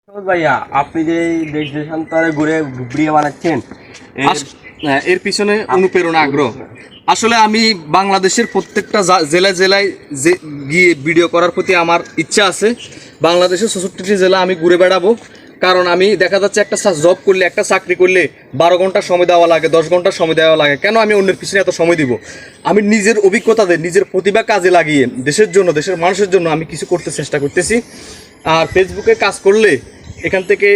ভাইয়া আপনি যে এই দেশ দেশান্তরে ঘুরে ভিডিও বানাচ্ছেন এর পিছনে অনুপ্রেরণা আগ্রহ। আসলে আমি বাংলাদেশের প্রত্যেকটা জেলায় জেলায় যে গিয়ে ভিডিও করার প্রতি আমার ইচ্ছা আছে। বাংলাদেশের 64টি জেলা আমি ঘুরে বেড়াবো, কারণ আমি দেখা যাচ্ছে একটা জব করলে, একটা চাকরি করলে 12 ঘন্টা সময় দেওয়া লাগে, 10 ঘন্টা সময় দেওয়া লাগে। কেন আমি অন্যের পিছনে এত সময় দিব? আমি নিজের অভিজ্ঞতা দিয়ে, নিজের প্রতিভা কাজে লাগিয়ে দেশের জন্য, দেশের মানুষের জন্য আমি কিছু করতে চেষ্টা করতেছি। আর ফেসবুকে কাজ করলে এখান থেকে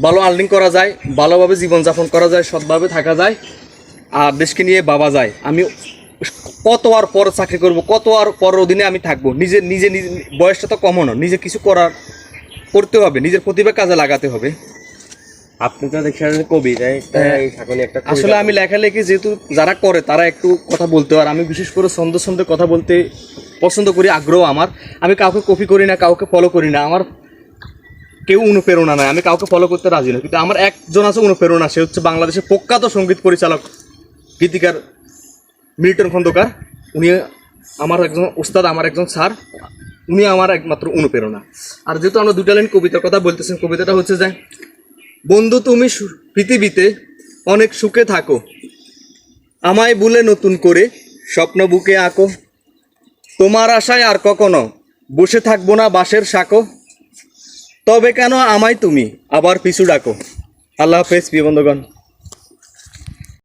ভালো আর্নিং করা যায়, ভালোভাবে জীবনযাপন করা যায়, সৎভাবে থাকা যায়, আর দেশকে নিয়ে ভাবা যায়। আমি কত আর পর চাকরি করব, কত আর পর অধীনে আমি থাকবো? নিজে নিজে বয়সটা তো কমও না, নিজে কিছু করতে হবে, নিজের প্রতিভা কাজে লাগাতে হবে। আপনি তো দেখছেন কবি, তাই একটা আসলে আমি লেখালেখি যেহেতু যারা করে তারা একটু কথা বলতে, আর আমি বিশেষ করে ছন্দে কথা বলতে পছন্দ করি, আগ্রহ আমার। আমি কাউকে কপি করি না, কাউকে ফলো করি না, আমার কেউ অনুপ্রেরণা নয়, আমি কাউকে ফলো করতে রাজি না। কিন্তু আমার একজন আছে অনুপ্রেরণা, সে হচ্ছে বাংলাদেশের প্রখ্যাত সঙ্গীত পরিচালক, গীতিকার মিল্টন খন্দকার। উনি আমার একজন উস্তাদ, আমার একজন স্যার, উনি আমার একমাত্র অনুপ্রেরণা। আর যেহেতু আমরা দুটা লাইন কবিতার কথা বলতেছেন, কবিতাটা হচ্ছে যে, বন্ধু তুমি পৃথিবীতে অনেক সুখে থাকো, আমায় ভুলে নতুন করে স্বপ্ন বুকে আঁকো, তোমার আশায় আর কখনো বসে থাকবো না বাঁশের সাঁকো, তবে কেন আমায় তুমি আবার পিছু ডাকো। আল্লাহ হাফেজ প্রিয় বন্ধুগণ।